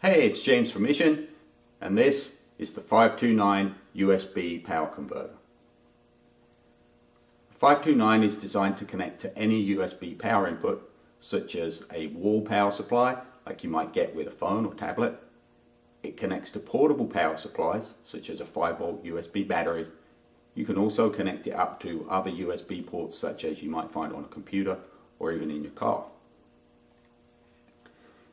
Hey, it's James from Mission, and this is the 529 USB power converter. 529 is designed to connect to any USB power input, such as a wall power supply, like you might get with a phone or tablet. It connects to portable power supplies, such as a 5-volt USB battery. You can also connect it up to other USB ports, such as you might find on a computer or even in your car.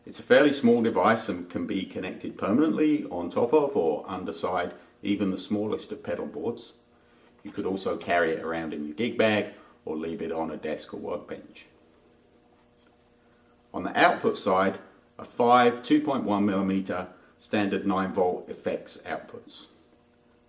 It's a fairly small device and can be connected permanently on top of or underside even the smallest of pedal boards. You could also carry it around in your gig bag or leave it on a desk or workbench. On the output side are 5 2.1mm standard 9-volt effects outputs.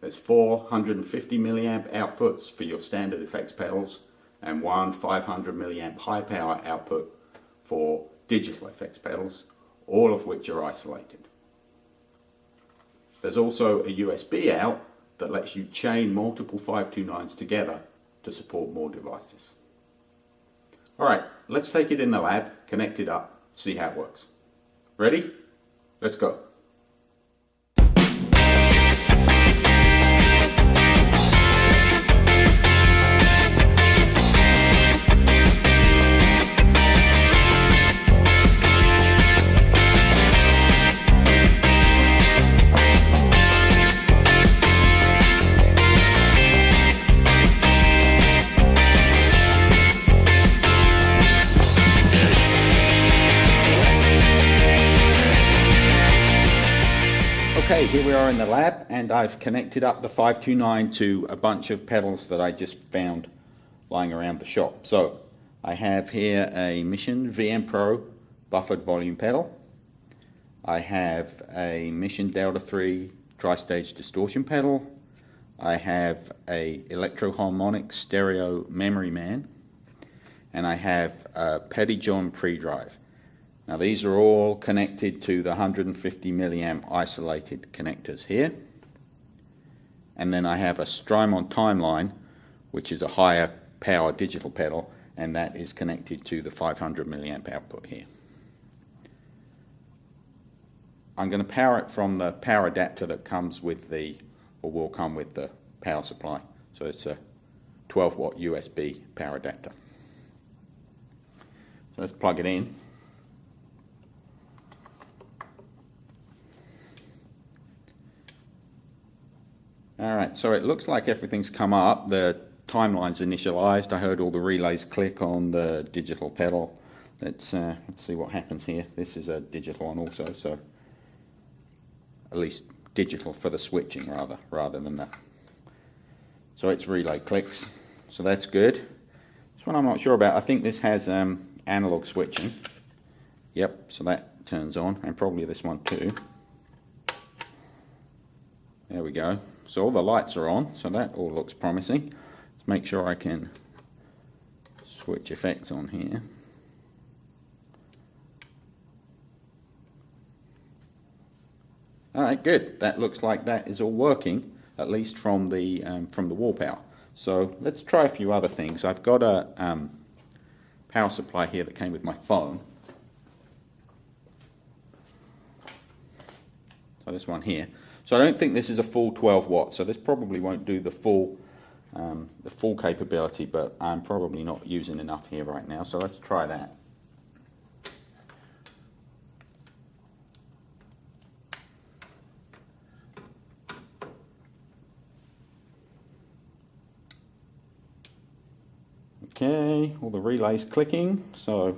There's 4 150 milliamp outputs for your standard effects pedals and one 500 milliamp high power output for digital effects pedals, all of which are isolated. There's also a USB out that lets you chain multiple 529s together to support more devices. Alright, let's take it in the lab, connect it up, see how it works. Ready? Let's go. Okay, here we are in the lab, and I've connected up the 529 to a bunch of pedals that I just found lying around the shop. So I have here a Mission VM Pro buffered volume pedal. I have a Mission Delta 3 tri-stage distortion pedal. I have a Electro Harmonics stereo memory man, and I have a Pettyjohn pre-drive. Now these are all connected to the 150 milliamp isolated connectors here. And then I have a Strymon Timeline, which is a higher power digital pedal, and that is connected to the 500 milliamp output here. I'm going to power it from the power adapter that comes with the, or will come with the power supply. So it's a 12 watt USB power adapter. So let's plug it in. Alright, so it looks like everything's come up. The timeline's initialized. I heard all the relays click on the digital pedal. Let's see what happens here. This is a digital one also, so at least digital for the switching rather than that. So it's relay clicks, so that's good. This one I'm not sure about. I think this has analog switching. Yep, so that turns on, and probably this one too. There we go. So all the lights are on, so that all looks promising. Let's make sure I can switch effects on here. Alright, good. That looks like that is all working, at least from the wall power. So let's try a few other things. I've got a power supply here that came with my phone. So this one here. So I don't think this is a full 12 watts, so this probably won't do the full capability, but I'm probably not using enough here right now, so let's try that. Okay, all the relays clicking, so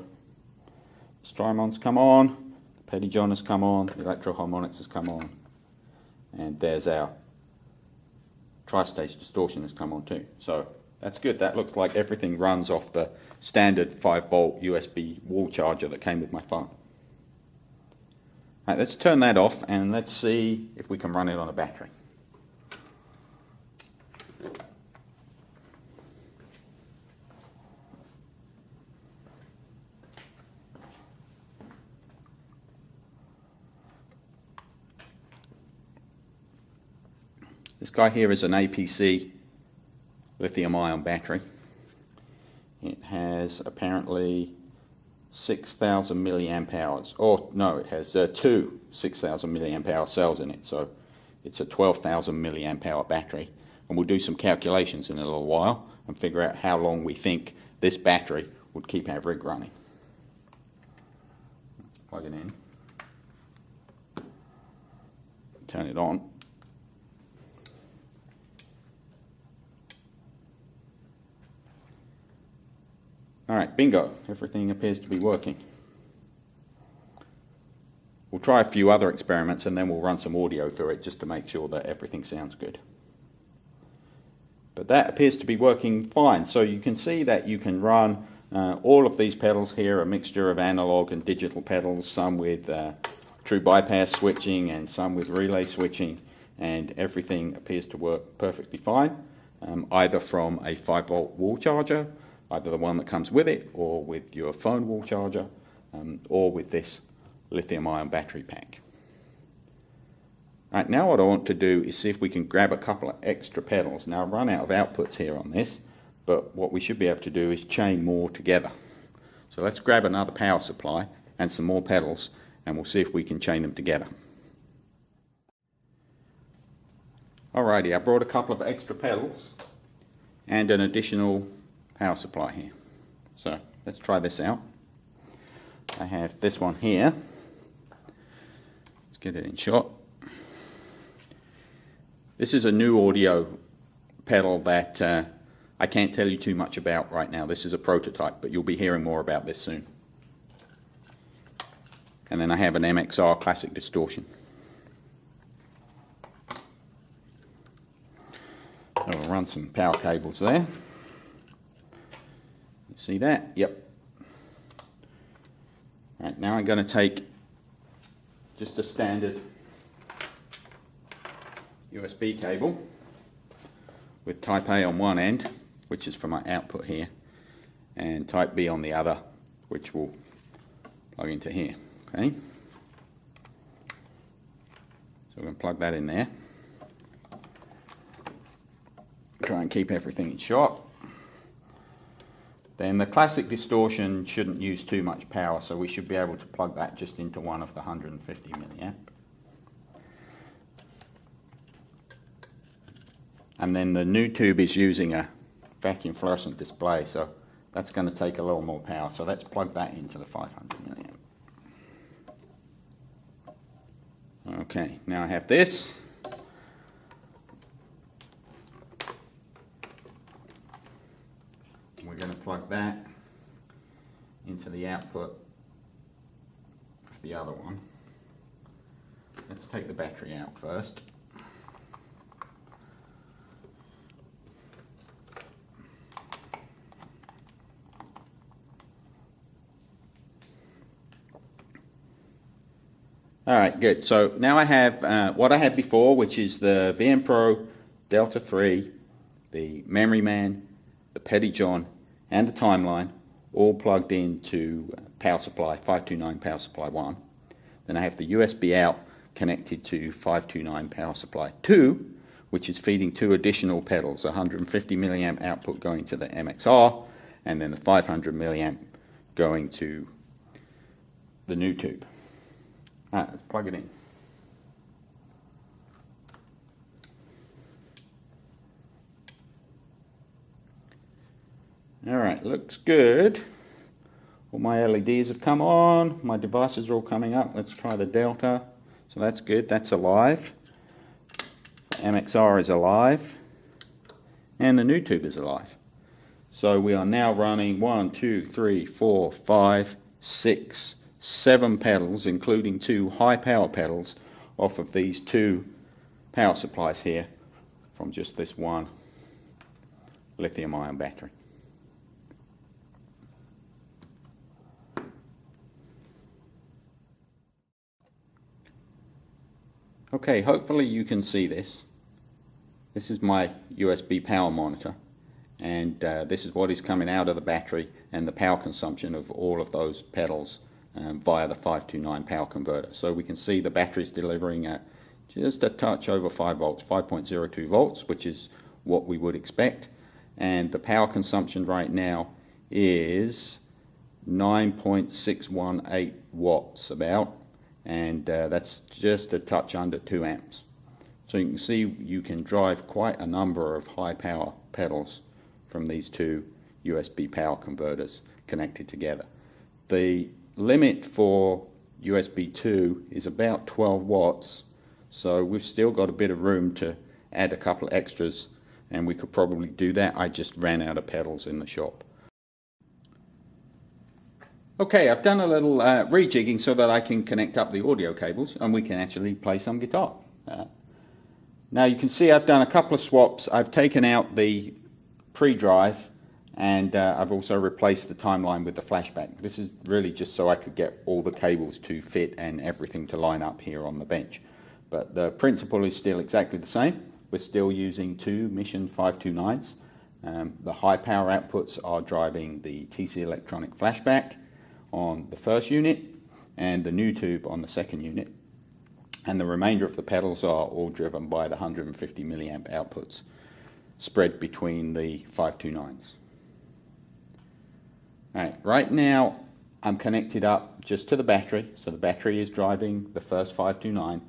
Strymon's come on, Pettyjohn has come on, Electro Harmonics has come on. And there's our tri-stage distortion has come on too. So that's good. That looks like everything runs off the standard 5-volt USB wall charger that came with my phone. Right, let's turn that off and let's see if we can run it on a battery. This guy here is an APC lithium-ion battery. It has apparently 6,000 milliamp hours, or no, it has two 6,000 milliamp hour cells in it, so it's a 12,000 milliamp hour battery. And we'll do some calculations in a little while and figure out how long we think this battery would keep our rig running. Let's plug it in, turn it on. All right, bingo, everything appears to be working. We'll try a few other experiments and then we'll run some audio through it just to make sure that everything sounds good. But that appears to be working fine. So you can see that you can run all of these pedals here, a mixture of analog and digital pedals, some with true bypass switching and some with relay switching, and everything appears to work perfectly fine, either from a 5-volt wall charger, either the one that comes with it, or with your phone wall charger, or with this lithium-ion battery pack. Right, now what I want to do is see if we can grab a couple of extra pedals. Now I've run out of outputs here on this, but what we should be able to do is chain more together. So let's grab another power supply and some more pedals, and we'll see if we can chain them together. Alrighty, I brought a couple of extra pedals and an additional power supply here. So let's try this out. I have this one here. Let's get it in shot. This is a new audio pedal that I can't tell you too much about right now. This is a prototype, but you'll be hearing more about this soon. And then I have an MXR Classic Distortion. So we'll run some power cables there. You see that? Yep. Right, now I'm going to take just a standard USB cable with type A on one end, which is for my output here, and type B on the other, which will plug into here. Okay, so we're going to plug that in there. Try and keep everything in shot. Then the Classic Distortion shouldn't use too much power, so we should be able to plug that just into one of the 150 milliamp. And then the new tube is using a vacuum fluorescent display, so that's going to take a little more power. So let's plug that into the 500 milliamp. Okay, now I have this. We're going to plug that into the output of the other one. Let's take the battery out first. All right, good. So now I have what I had before, which is the VMPro Delta 3, the Memory Man, the Pettyjohn, and the Timeline, all plugged into power supply, 529 power supply 1. Then I have the USB out connected to 529 power supply 2, which is feeding two additional pedals, 150 milliamp output going to the MXR, and then the 500 milliamp going to the new tube. All right, let's plug it in. All right, looks good. All my LEDs have come on. My devices are all coming up. Let's try the Delta. So that's good. That's alive. MXR is alive. And the new tube is alive. So we are now running 1, 2, 3, 4, 5, 6, 7 pedals, including 2 high power pedals off of these 2 power supplies here from just this one lithium-ion battery. Okay, hopefully you can see this. This is my USB power monitor, and this is what is coming out of the battery and the power consumption of all of those pedals via the 529 power converter. So we can see the battery's delivering at just a touch over 5 volts, 5.02 volts, which is what we would expect. And the power consumption right now is 9.618 watts about, and that's just a touch under 2 amps. So you can see you can drive quite a number of high power pedals from these two USB power converters connected together. The limit for USB 2 is about 12 watts, so we've still got a bit of room to add a couple of extras, and we could probably do that. I just ran out of pedals in the shop. Okay, I've done a little rejigging so that I can connect up the audio cables and we can actually play some guitar. Now you can see I've done a couple of swaps. I've taken out the pre-drive, and I've also replaced the timeline with the flashback. This is really just so I could get all the cables to fit and everything to line up here on the bench. But the principle is still exactly the same. We're still using two Mission 529s. The high power outputs are driving the TC Electronic flashback on the first unit and the new tube on the second unit, and the remainder of the pedals are all driven by the 150 milliamp outputs spread between the 529s. Right now I'm connected up just to the battery, so the battery is driving the first 529,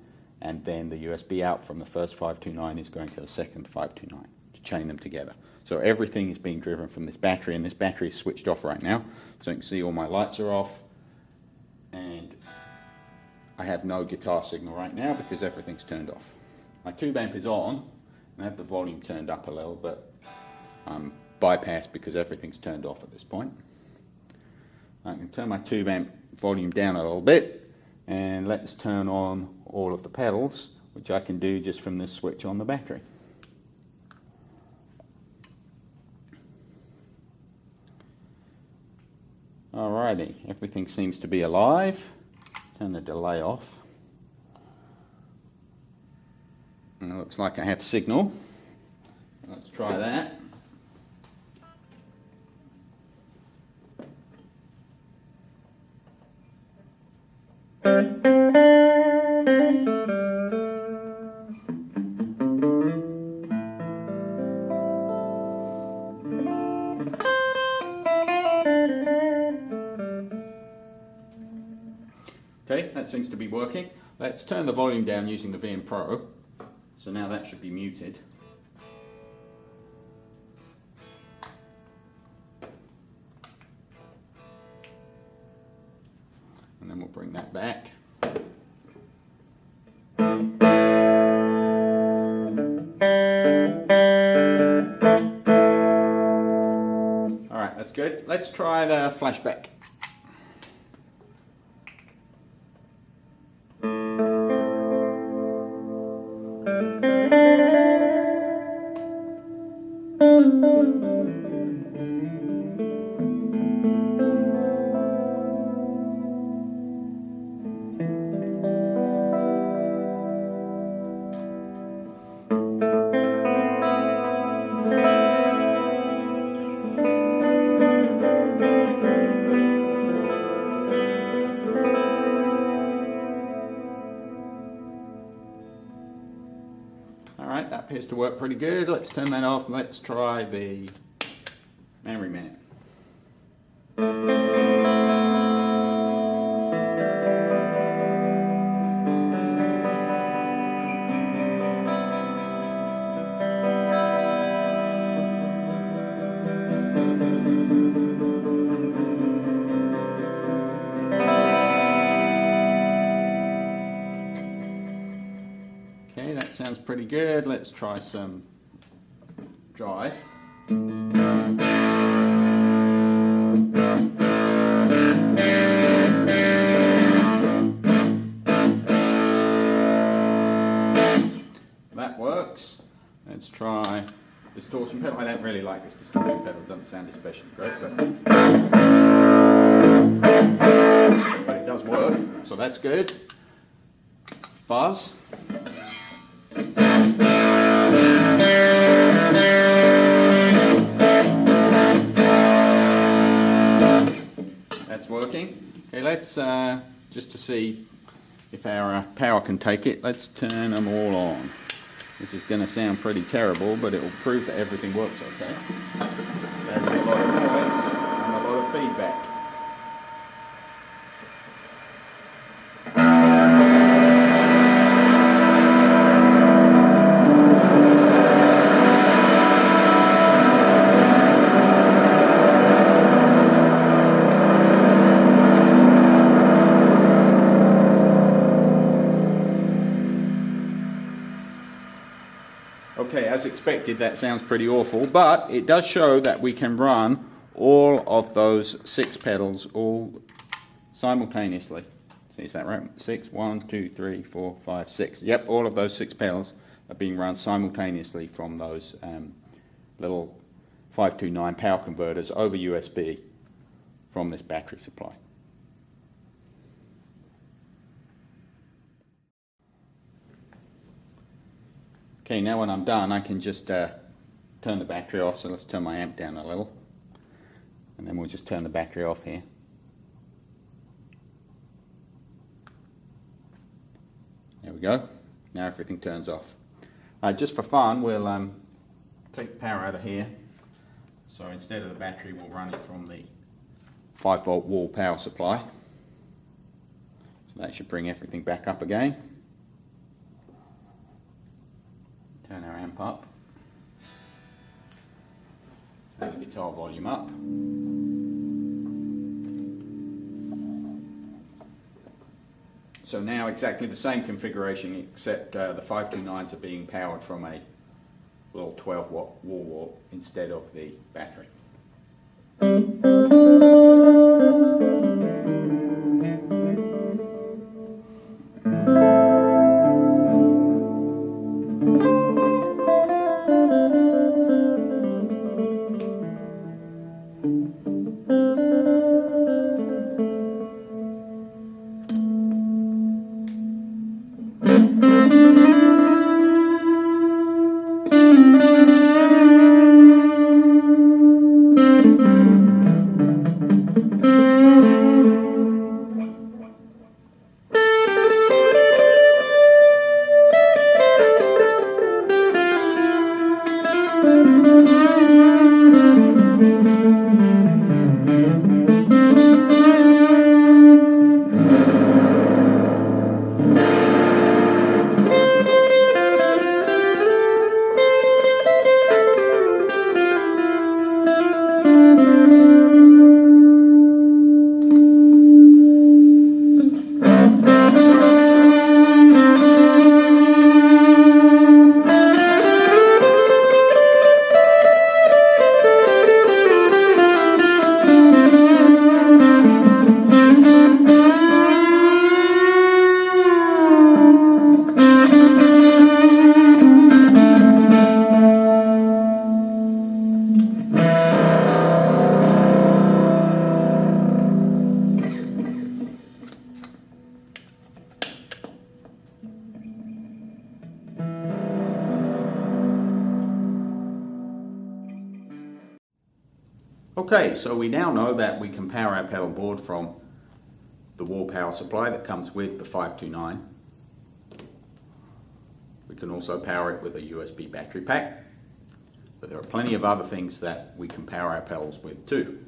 and then the USB out from the first 529 is going to the second 529 to chain them together. So everything is being driven from this battery, and this battery is switched off right now. So you can see all my lights are off, and I have no guitar signal right now because everything's turned off. My tube amp is on, and I have the volume turned up a little, but I'm bypassed because everything's turned off at this point. I can turn my tube amp volume down a little bit, and let's turn on all of the pedals, which I can do just from this switch on the battery. Alrighty, everything seems to be alive. Turn the delay off. And it looks like I have signal. Let's try that. Okay, that seems to be working. Let's turn the volume down using the VM Pro. So now that should be muted. And then we'll bring that back. Alright, that's good. Let's try the flashback. Alright, that appears to work pretty good. Let's turn that off and let's try the Memory Man. Okay, that sounds pretty good. Let's try some drive. That works. Let's try distortion pedal. I don't really like this distortion pedal. It doesn't sound especially great, but it does work, so that's good. Fuzz. That's working. Okay, let's just to see if our power can take it, let's turn them all on. This is going to sound pretty terrible, but it will prove that everything works okay. There's a lot of noise and a lot of feedback. expected, that sounds pretty awful, but it does show that we can run all of those 6 pedals all simultaneously. See, is that right? 6, 1, 2, 3, 4, 5, 6. Yep, all of those 6 pedals are being run simultaneously from those little 529 power converters over USB from this battery supply. Okay, now when I'm done, I can just turn the battery off. So let's turn my amp down a little, and then we'll just turn the battery off here. There we go. Now everything turns off. Just for fun, we'll take the power out of here. So instead of the battery, we'll run it from the 5-volt wall power supply. So that should bring everything back up again. Turn our amp up. Turn the guitar volume up. So now exactly the same configuration, except the 529s are being powered from a little 12-watt wall wart instead of the battery. Okay, so we now know that we can power our pedal board from the wall power supply that comes with the 529. We can also power it with a USB battery pack, but there are plenty of other things that we can power our pedals with too.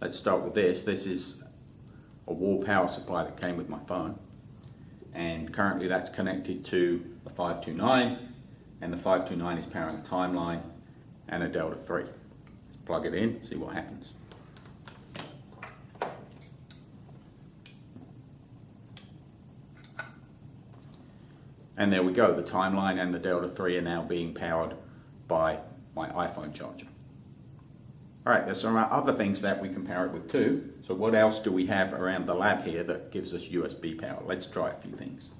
Let's start with this. This is a wall power supply that came with my phone, and currently that's connected to the 529, and the 529 is powering a Timeline and a Delta 3. Let's plug it in, see what happens. And there we go, the Timeline and the Delta 3 are now being powered by my iPhone charger. Alright, there's some other things that we can power it with too. So what else do we have around the lab here that gives us USB power? Let's try a few things.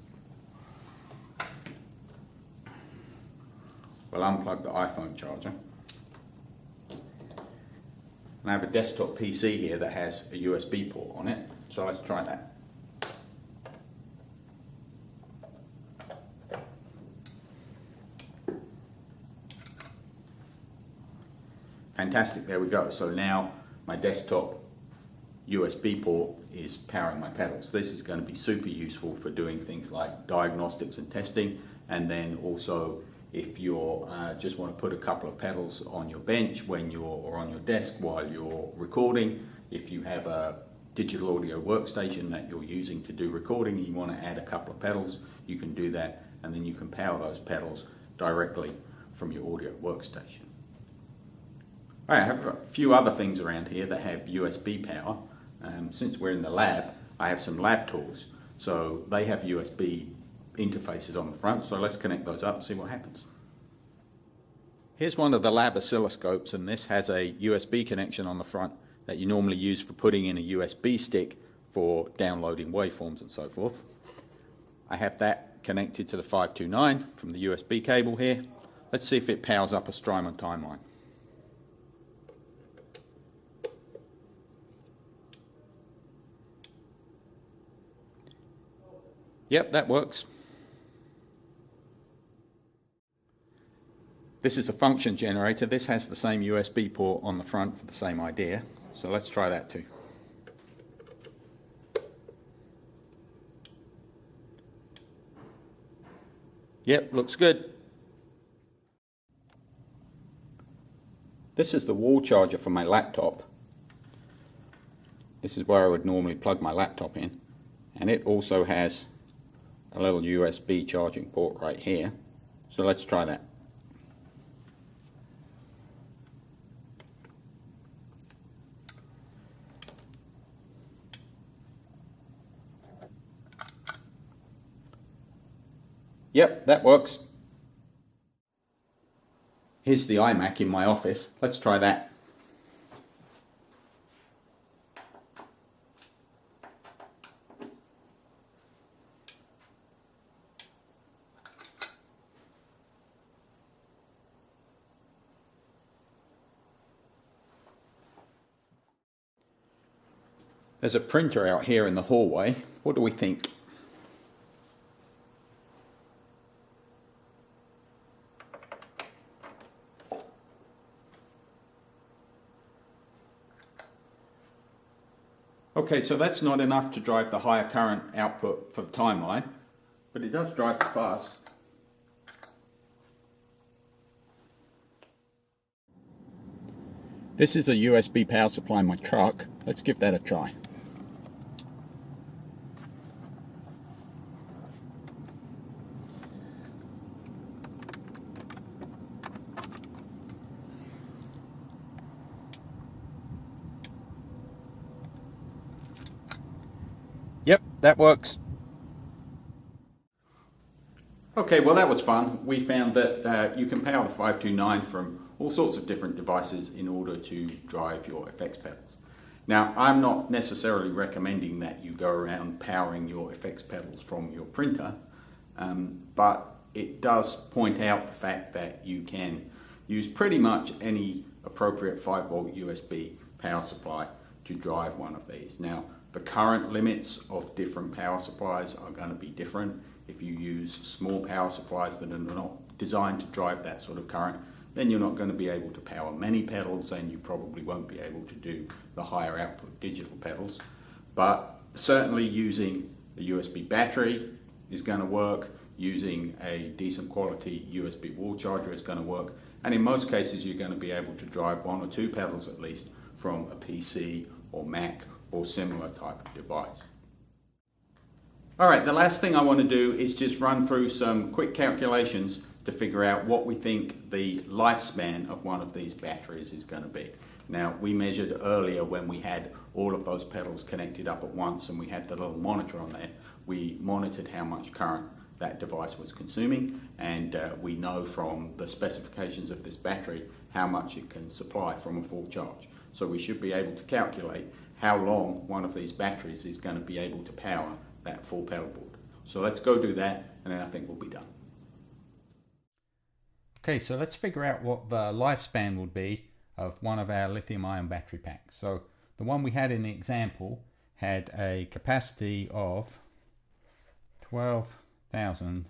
We'll unplug the iPhone charger. And I have a desktop PC here that has a USB port on it. So let's try that. Fantastic, there we go. So now my desktop USB port is powering my pedals. This is going to be super useful for doing things like diagnostics and testing, and then also if you just want to put a couple of pedals on your bench or on your desk while you're recording. If you have a digital audio workstation that you're using to do recording and you want to add a couple of pedals, you can do that, and then you can power those pedals directly from your audio workstation. I have a few other things around here that have USB power. Since we're in the lab, I have some lab tools. So they have USB interfaces on the front. So let's connect those up and see what happens. Here's one of the lab oscilloscopes, and this has a USB connection on the front that you normally use for putting in a USB stick for downloading waveforms and so forth. I have that connected to the 529 from the USB cable here. Let's see if it powers up a Strymon timeline. Yep, that works. This is a function generator. This has the same USB port on the front for the same idea. So let's try that too. Yep, looks good. This is the wall charger for my laptop. This is where I would normally plug my laptop in. And it also has a little USB charging port right here. So let's try that. Yep, that works. Here's the iMac in my office. Let's try that. There's a printer out here in the hallway. What do we think? Okay, so that's not enough to drive the higher current output for the timeline, but it does drive the fuzz. This is a USB power supply in my truck. Let's give that a try. Yep, that works. Okay, well that was fun. We found that you can power the 529 from all sorts of different devices in order to drive your effects pedals. Now, I'm not necessarily recommending that you go around powering your effects pedals from your printer, but it does point out the fact that you can use pretty much any appropriate 5-volt USB power supply to drive one of these. Now, the current limits of different power supplies are going to be different. If you use small power supplies that are not designed to drive that sort of current, then you're not going to be able to power many pedals, and you probably won't be able to do the higher output digital pedals. But certainly using a USB battery is going to work, using a decent quality USB wall charger is going to work, and in most cases you're going to be able to drive one or two pedals at least from a PC or Mac or similar type of device. Alright, the last thing I want to do is just run through some quick calculations to figure out what we think the lifespan of one of these batteries is going to be. Now, we measured earlier when we had all of those pedals connected up at once and we had the little monitor on there. We monitored how much current that device was consuming, and we know from the specifications of this battery how much it can supply from a full charge. So we should be able to calculate how long one of these batteries is going to be able to power that full pedal board. So let's go do that, and then I think we'll be done. Okay, so let's figure out what the lifespan would be of one of our lithium-ion battery packs. So the one we had in the example had a capacity of 12,000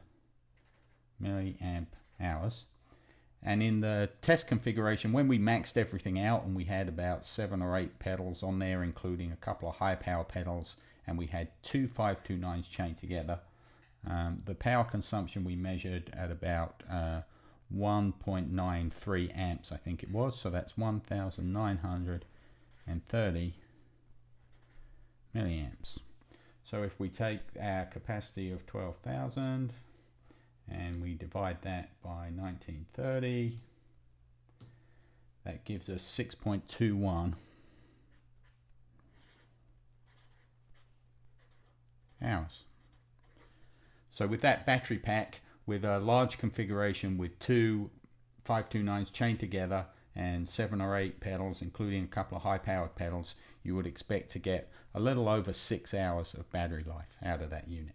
milliamp hours. And in the test configuration, when we maxed everything out and we had about 7 or 8 pedals on there, including a couple of high power pedals, and we had two 529s chained together, the power consumption we measured at about 1.93 amps, I think it was. So that's 1,930 milliamps. So if we take our capacity of 12,000 and we divide that by 1930, that gives us 6.21 hours. So with that battery pack, with a large configuration with two 529s chained together and 7 or 8 pedals, including a couple of high-powered pedals, you would expect to get a little over 6 hours of battery life out of that unit.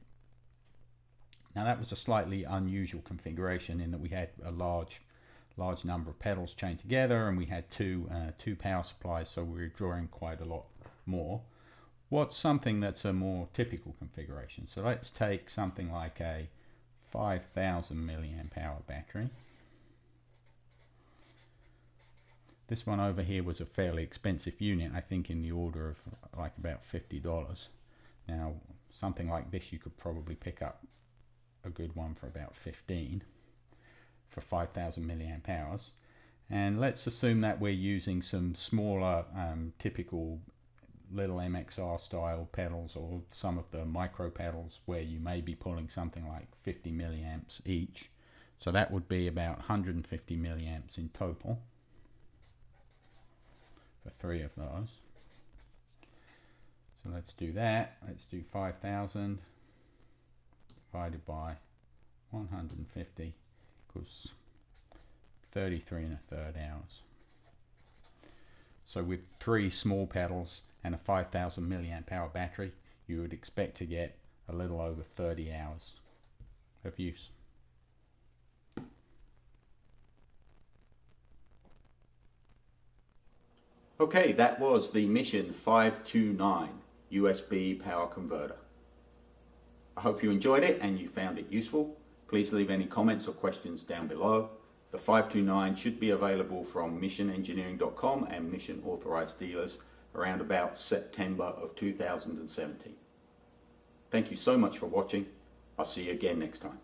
Now that was a slightly unusual configuration in that we had a large number of pedals chained together, and we had two power supplies, so we were drawing quite a lot more. What's something that's a more typical configuration? So let's take something like a 5,000 milliamp hour battery. This one over here was a fairly expensive unit, I think in the order of like about $50. Now something like this you could probably pick up a good one for about 15 for 5,000 milliamp hours. And let's assume that we're using some smaller typical little MXR style pedals, or some of the micro pedals where you may be pulling something like 50 milliamps each. So that would be about 150 milliamps in total for 3 of those. So let's do that. Let's do 5,000 divided by 150 equals 33 1/3 hours. So with 3 small pedals and a 5,000 milliamp hour battery, you would expect to get a little over 30 hours of use. Okay, that was the Mission 529 USB power converter. I hope you enjoyed it and you found it useful. Please leave any comments or questions down below. The 529 should be available from missionengineering.com and Mission authorized dealers around about September of 2017. Thank you so much for watching. I'll see you again next time.